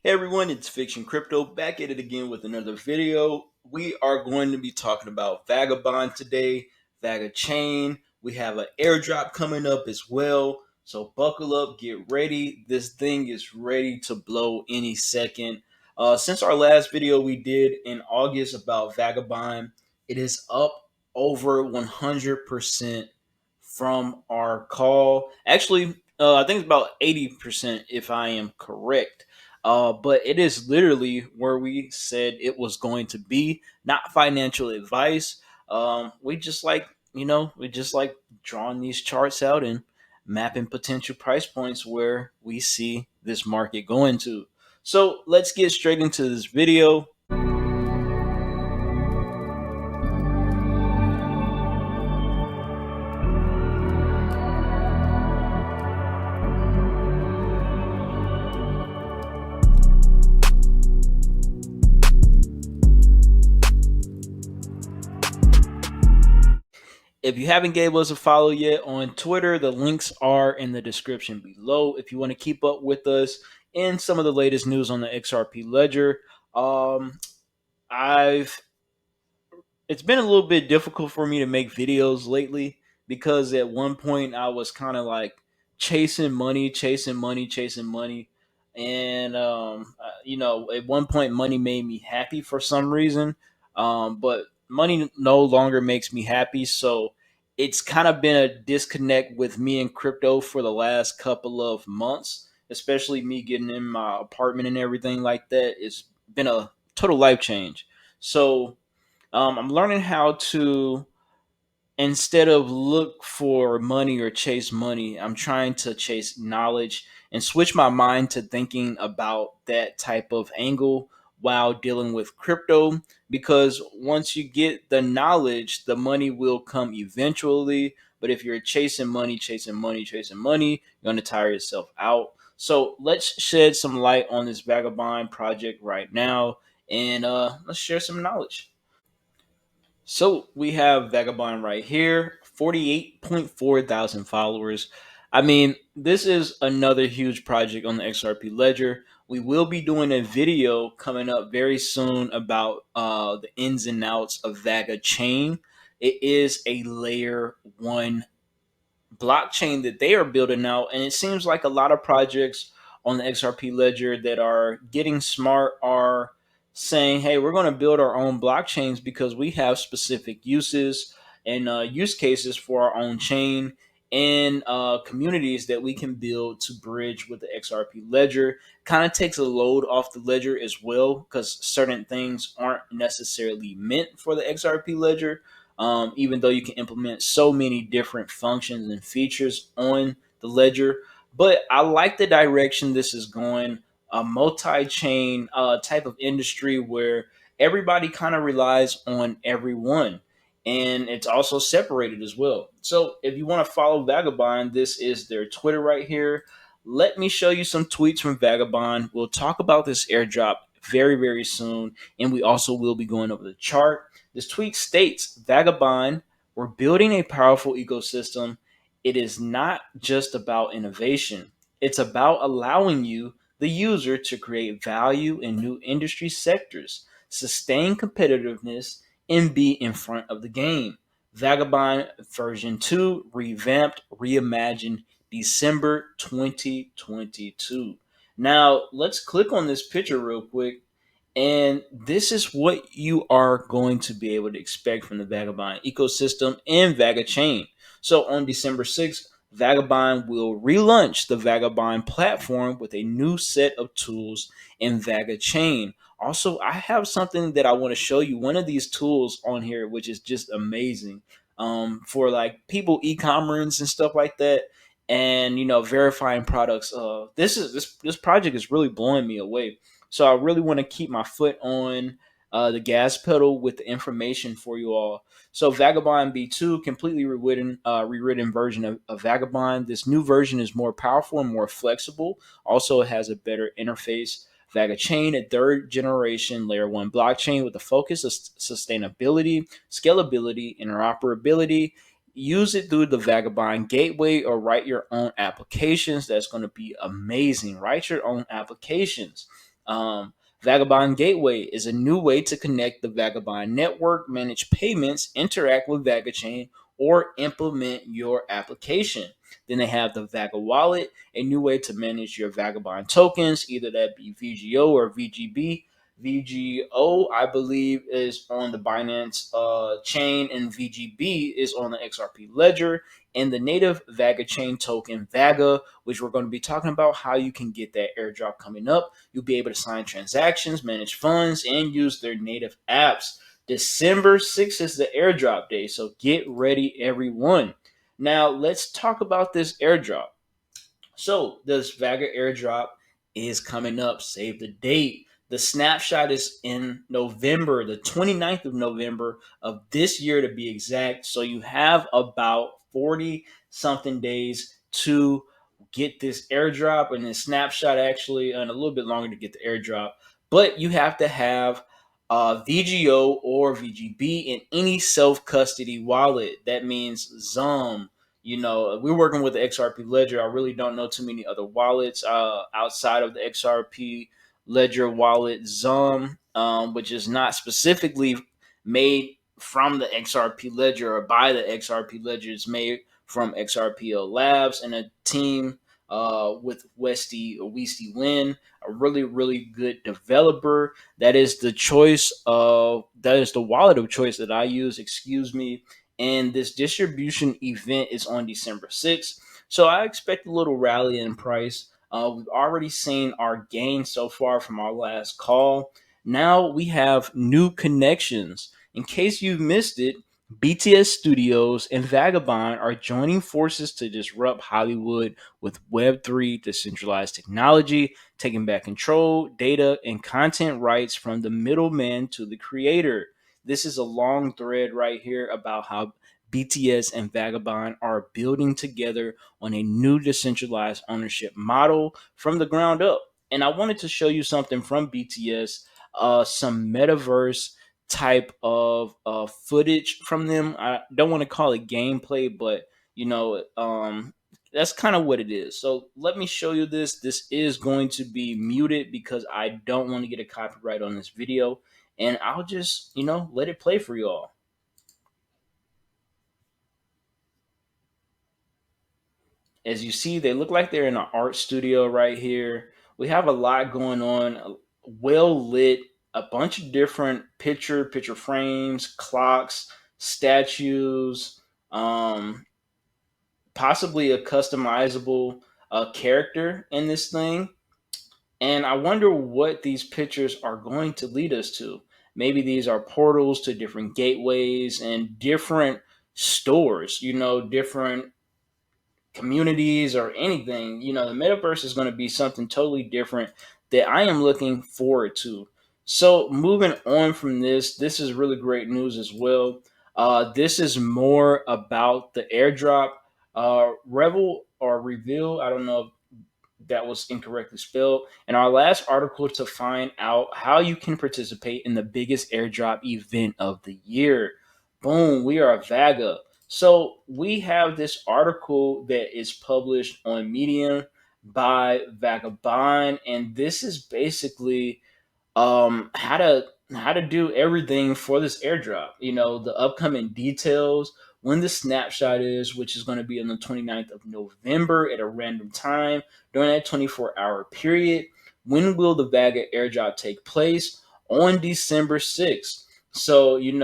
Hey everyone, it's Fiktxun Crypto back at it again with another video. We are going to be talking about Vagabond today, Vagachain. We have an airdrop coming up as well. So buckle up, get ready. This thing is ready to blow any second. Since our last video we did in August about Vagabond, it is up over 100% from our call. Actually, I think it's about 80% if I am correct. But it is literally where we said it was going to be, not financial advice. We just like, we just like drawing these charts out and mapping potential price points where we see this market going to. So let's get straight into this video. If you haven't gave us a follow yet on Twitter, the links are in the description below. If you want to keep up with us and some of the latest news on the XRP ledger, um, I've it's been a little bit difficult for me to make videos lately because at one point I was kind of like chasing money, chasing money, chasing money, and at one point money made me happy for some reason, but money no longer makes me happy. So it's kind of been a disconnect with me and crypto for the last couple of months, especially me getting in my apartment and everything like that. It's been a total life change. So I'm learning how to, instead of look for money or chase money, I'm trying to chase knowledge and switch my mind to thinking about that type of angle while dealing with crypto. Because once you get the knowledge, the money will come eventually. But if you're chasing money, chasing money, chasing money, you're going to tire yourself out. So let's shed some light on this Vagabond project right now and let's share some knowledge. So we have Vagabond right here, 48.4 thousand followers. I mean, this is another huge project on the XRP ledger. We will be doing a video coming up very soon about the ins and outs of Vaga Chain. It is a layer one blockchain that they are building out, and it seems like a lot of projects on the XRP ledger that are getting smart are saying, "Hey, we're going to build our own blockchains because we have specific uses and use cases for our own chain and communities that we can build to bridge with the XRP ledger." Kind of takes a load off the ledger as well because certain things aren't necessarily meant for the XRP ledger, even though you can implement so many different functions and features on the ledger. But I like the direction this is going, a multi chain type of industry where everybody kind of relies on everyone. And it's also separated as well. So if you want to follow Vagabond, this is their Twitter right here. Let me show you some tweets from Vagabond. We'll talk about this airdrop very, very soon. And we also will be going over the chart. This tweet states, Vagabond, we're building a powerful ecosystem. It is not just about innovation, it's about allowing you, the user, to create value in new industry sectors, sustain competitiveness, and be in front of the game. Vagabond version 2, revamped, reimagined, December 2022. Now, let's click on this picture real quick, and this is what you are going to be able to expect from the Vagabond ecosystem and Vagachain. So on December 6th, Vagabond will relaunch the Vagabond platform with a new set of tools in Vagachain. Also, I have something that I want to show you. One of these tools on here, which is just amazing, for like people e-commerce and stuff like that, and verifying products. This project is really blowing me away. So I really want to keep my foot on the gas pedal with the information for you all. So Vagabond B2, completely rewritten version of Vagabond. This new version is more powerful and more flexible. Also, it has a better interface. Vagachain, a third generation layer one blockchain with a focus of sustainability, scalability, interoperability. Use it through the Vagabond gateway or write your own applications. That's going to be amazing. Write your own applications. Um, Vagabond Gateway is a new way to connect the Vagabond network, manage payments, interact with VagaChain, or implement your application. Then they have the Vaga Wallet, a new way to manage your Vagabond tokens, either that be VGO or VGB. VGO, I believe, is on the Binance chain, and VGB is on the XRP ledger. And the native Vaga chain token, Vaga, which we're going to be talking about how you can get that airdrop coming up. You'll be able to sign transactions, manage funds, and use their native apps. December 6th is the airdrop day, so get ready, everyone. Now, let's talk about this airdrop. So this Vaga airdrop is coming up. Save the date. The snapshot is in November, the 29th of November of this year to be exact. So you have about 40 something days to get this airdrop and then snapshot actually, and a little bit longer to get the airdrop. But you have to have VGO or VGB in any self custody wallet. That means XUMM. We're working with the XRP Ledger. I really don't know too many other wallets outside of the XRP Ledger wallet. XUMM, which is not specifically made from the XRP Ledger or by the XRP Ledger. It's made from XRPL Labs and a team with Westy Win, a really, really good developer. That is the wallet of choice that I use, excuse me. And this distribution event is on December 6th. So I expect a little rally in price. We've already seen our gain so far from our last call. Now we have new connections. In case you've missed it, BTS Studios and Vagabond are joining forces to disrupt Hollywood with Web3 decentralized technology, taking back control, data, and content rights from the middleman to the creator. This is a long thread right here about how BTS and Vagabond are building together on a new decentralized ownership model from the ground up. And I wanted to show you something from BTS, some metaverse type of footage from them. I don't want to call it gameplay, but that's kind of what it is. So let me show you this. This is going to be muted because I don't want to get a copyright on this video, and I'll just let it play for y'all. As you see, they look like they're in an art studio right here. We have a lot going on, well lit, a bunch of different picture frames, clocks, statues, um, possibly a customizable character in this thing. And I wonder what these pictures are going to lead us to. Maybe these are portals to different gateways and different stores, different communities or anything. The metaverse is going to be something totally different that I am looking forward to. So, moving on from this is really great news as well. This is more about the airdrop. Revel or Reveal, I don't know that was incorrectly spelled. In our last article to find out how you can participate in the biggest airdrop event of the year. Boom, we are a Vaga. So we have this article that is published on Medium by Vagabond, and this is basically how to do everything for this airdrop. The upcoming details, when the snapshot is, which is going to be on the 29th of November at a random time during that 24-hour period. When will the Vaga airdrop take place? On December 6th. So you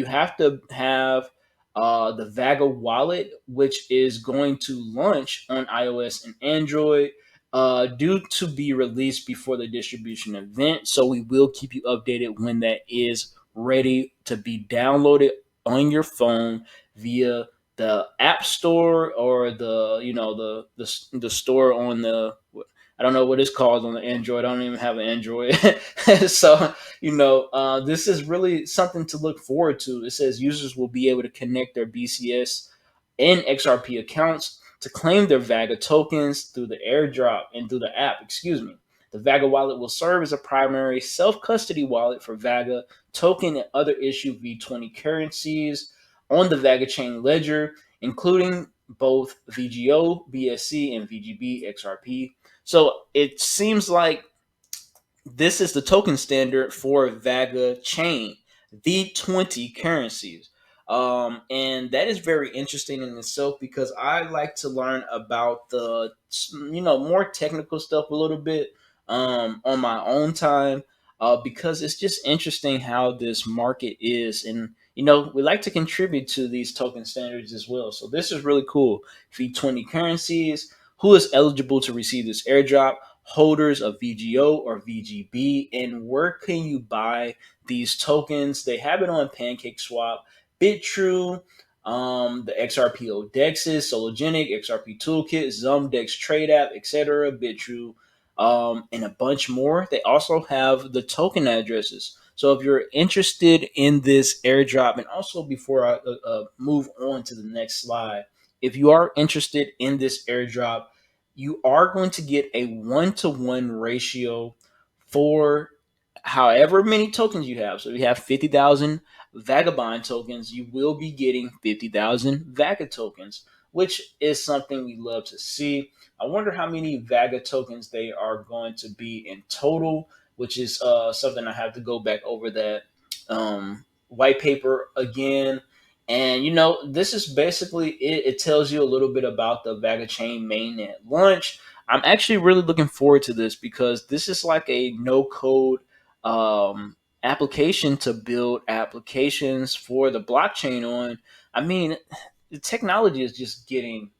have to have the Vaga wallet, which is going to launch on iOS and Android, due to be released before the distribution event. So we will keep you updated when that is ready to be downloaded on your phone via the App Store or the store on the, I don't know what it's called on the Android. I don't even have an Android. So, this is really something to look forward to. It says users will be able to connect their BCS and XRP accounts to claim their Vaga tokens through the airdrop and through the app, excuse me. The Vaga wallet will serve as a primary self custody wallet for Vaga token and other issued V20 currencies on the Vaga chain ledger, including both VGO, BSC, and VGB XRP. So it seems like This is the token standard for Vaga chain, the 20 currencies. And that is very interesting in itself because I like to learn about the more technical stuff a little bit on my own time because it's just interesting how this market is, and we like to contribute to these token standards as well. So this is really cool. V20 currencies. Who is eligible to receive this airdrop? Holders of VGO or VGB. And where can you buy these tokens? They have it on PancakeSwap, BitTrue, the XRPO Dexes, Sologenic, XRP Toolkit, XUMM Dex Trade App, etc., BitTrue, and a bunch more. They also have the token addresses. So if you're interested in this airdrop, and also before I move on to the next slide, if you are interested in this airdrop, you are going to get a 1-to-1 ratio for however many tokens you have. So if you have 50,000 Vagabond tokens, you will be getting 50,000 Vaga tokens, which is something we love to see. I wonder how many Vaga tokens they are going to be in total, which is something I have to go back over that white paper again. And this is basically it. It tells you a little bit about the Vaga Chain mainnet launch. I'm actually really looking forward to this because this is like a no code application to build applications for the blockchain on. I mean, the technology is just getting,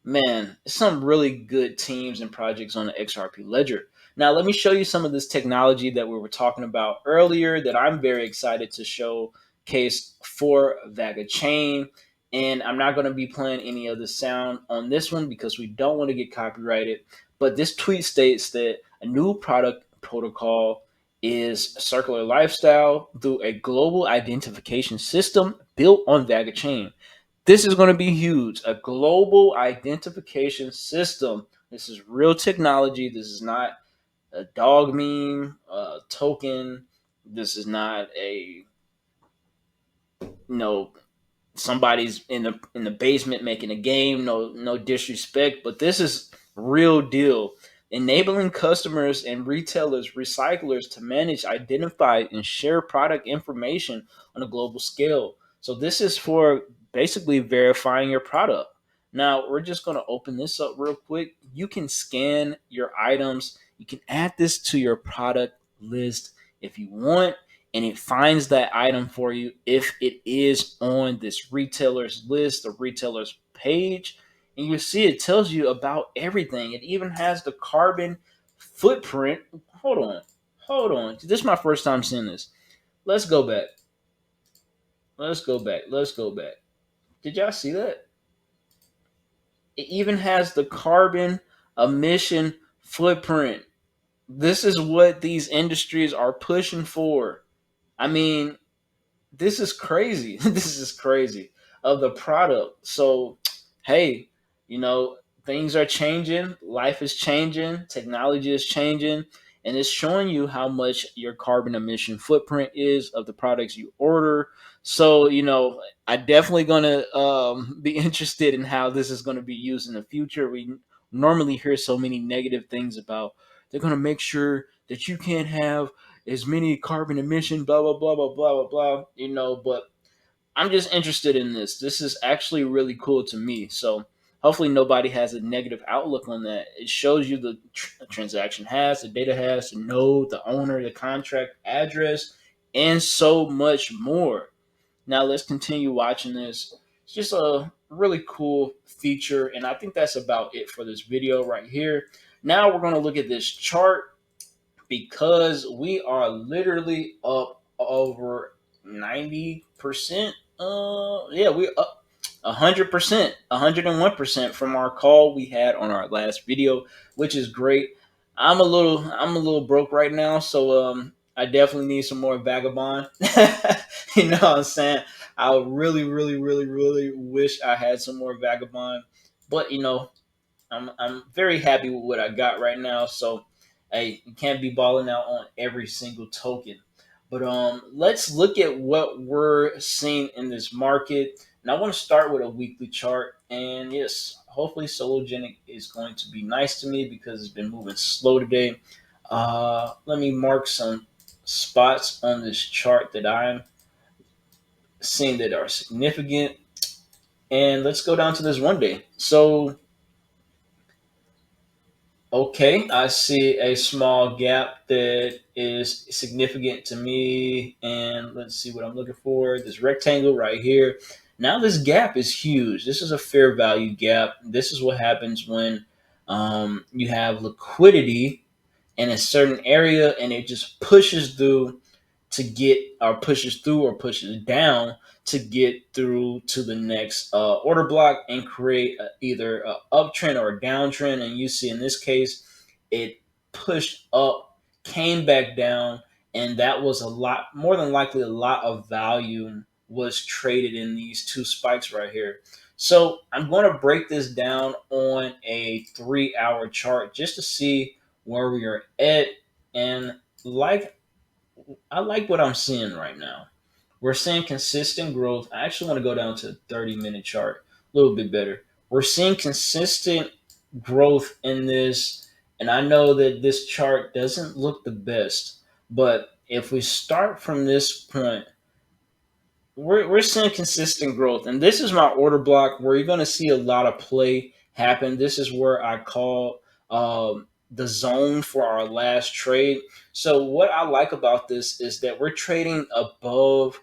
man, some really good teams and projects on the XRP ledger. Now, let me show you some of this technology that we were talking about earlier that I'm very excited to showcase for Vaga Chain. And I'm not going to be playing any of the sound on this one because we don't want to get copyrighted. But this tweet states that a new product protocol is circular lifestyle through a global identification system built on Vaga Chain. This is going to be huge. A global identification system. This is real technology. This is not a dog meme, token. This is not a you know somebody's in the basement making a game. No disrespect, but this is real deal. Enabling customers and retailers, recyclers to manage, identify, and share product information on a global scale. So this is for basically verifying your product. Now we're just going to open this up real quick. You can scan your items. You can add this to your product list if you want, and it finds that item for you if it is on this retailer's list or retailer's page. And you see it tells you about everything. It even has the carbon footprint. Hold on. This is my first time seeing this. Let's go back. Let's go back. Did y'all see that? It even has the carbon emission footprint. This is what these industries are pushing for. I mean, this is crazy. This is crazy of the product. So, hey, you know, things are changing, life is changing, technology is changing, and it's showing you how much your carbon emission footprint is of the products you order. So, I definitely gonna be interested in how this is gonna be used in the future. We normally hear so many negative things about they're gonna make sure that you can't have as many carbon emission, blah blah blah blah blah blah blah. But I'm just interested in this. This is actually really cool to me. So hopefully nobody has a negative outlook on that. It shows you the transaction has, the data has, the node, the owner, the contract address, and so much more. Now let's continue watching this. It's just a really cool feature, and I think that's about it for this video right here. Now we're going to look at this chart because we are literally up over 90%. Yeah, we're up 100%, 101% from our call we had on our last video, which is great. I'm a little broke right now, so I definitely need some more Vagabond. You know what I'm saying? I really, really, really, really wish I had some more Vagabond, but I'm very happy with what I got right now. So, hey, you can't be balling out on every single token. But let's look at what we're seeing in this market. And I want to start with a weekly chart. And yes, hopefully Sologenic is going to be nice to me because it's been moving slow today. Let me mark some spots on this chart that I'm seeing that are significant. And let's go down to this one day. So, okay, I see a small gap that is significant to me. And let's see what I'm looking for. This rectangle right here. Now, this gap is huge. This is a fair value gap. This is what happens when you have liquidity in a certain area and it just pushes through to get or pushes through or pushes down to get through to the next order block and create either a uptrend or a downtrend. And you see in this case, it pushed up, came back down, and that was a lot more than likely a lot of value was traded in these two spikes right here. So I'm going to break this down on a 3 hour chart just to see where we are at. And like I like what I'm seeing right now. We're seeing consistent growth. I actually want to go down to a 30-minute chart, a little bit better. We're seeing consistent growth in this, and I know that this chart doesn't look the best, but if we start from this point, we're seeing consistent growth. And this is my order block where you're going to see a lot of play happen. This is where I call the zone for our last trade. So, what I like about this is that we're trading above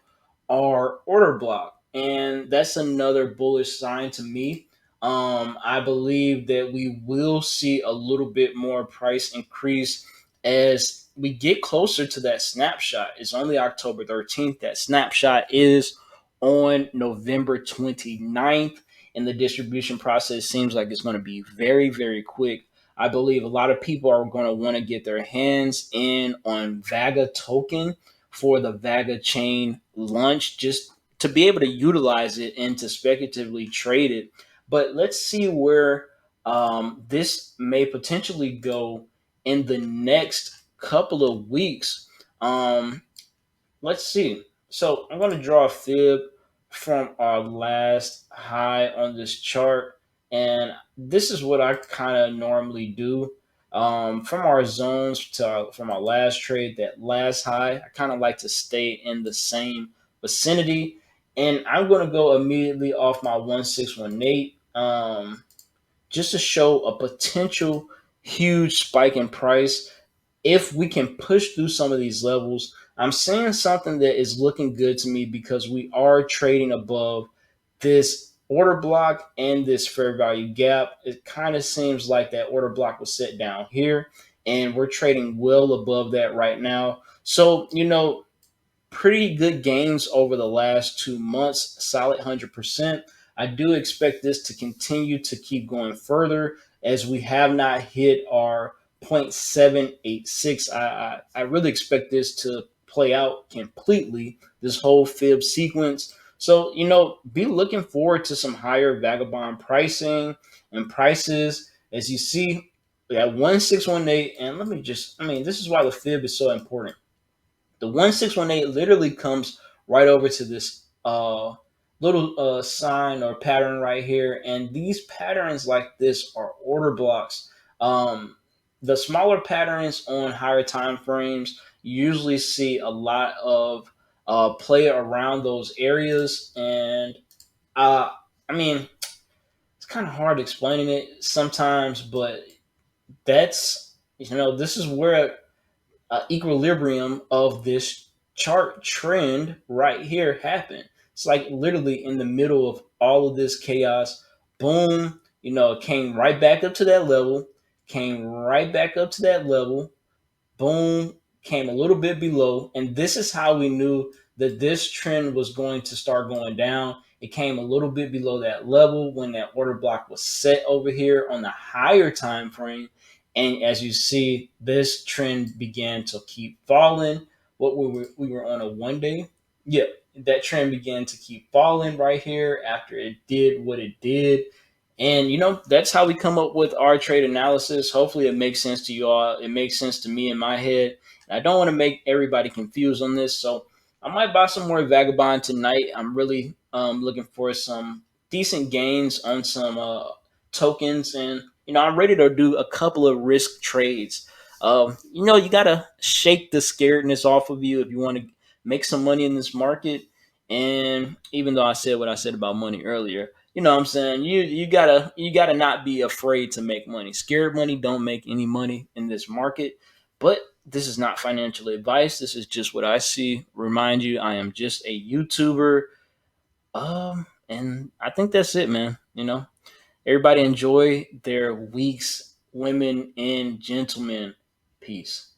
our order block. And that's another bullish sign to me. I believe that we will see a little bit more price increase as we get closer to that snapshot. It's only October 13th. That snapshot is on November 29th. And the distribution process seems like it's going to be very, very quick. I believe a lot of people are going to want to get their hands in on Vaga token for the Vaga chain launch just to be able to utilize it and to speculatively trade it. But let's see where this may potentially go in the next couple of weeks. Let's see. So I'm going to draw a fib from our last high on this chart. And this is what I kind of normally do. From our zones from our last trade, that last high, I kind of like to stay in the same vicinity. And I'm going to go immediately off my 1618 just to show a potential huge spike in price if we can push through some of these levels. I'm seeing something that is looking good to me because we are trading above this order block and this fair value gap. It kind of seems like that order block was set down here, and we're trading well above that right now. So, pretty good gains over the last 2 months, solid 100%. I do expect this to continue to keep going further as we have not hit our 0.786. I really expect this to play out completely, this whole fib sequence. So, be looking forward to some higher vagabond pricing and prices. As you see, we got 1618. And this is why the fib is so important. The 1618 literally comes right over to this little sign or pattern right here. And these patterns like this are order blocks. The smaller patterns on higher time frames you usually see a lot of play around those areas. And uh, I mean, it's kind of hard explaining it sometimes, but this is where equilibrium of this chart trend right here happen. It's like literally in the middle of all of this chaos. Boom, it came right back up to that level, came right back up to that level, boom, came a little bit below. And this is how we knew that this trend was going to start going down. It came a little bit below that level when that order block was set over here on the higher time frame. And as you see, this trend began to keep falling. What we were on a 1 day. Yeah, that trend began to keep falling right here after it did what it did. And that's how we come up with our trade analysis. Hopefully it makes sense to you all. It makes sense to me in my head. And I don't want to make everybody confused on this. So I might buy some more Vagabond tonight. I'm really looking for some decent gains on some tokens. And I'm ready to do a couple of risk trades. You gotta shake the scaredness off of you if you want to make some money in this market. And even though I said what I said about money earlier, you know what I'm saying, you gotta not be afraid to make money. Scared money don't make any money in this market. But this is not financial advice. This is just what I see. Remind you, I am just a YouTuber. And I think that's it, man. Everybody enjoy their weeks, women and gentlemen. Peace.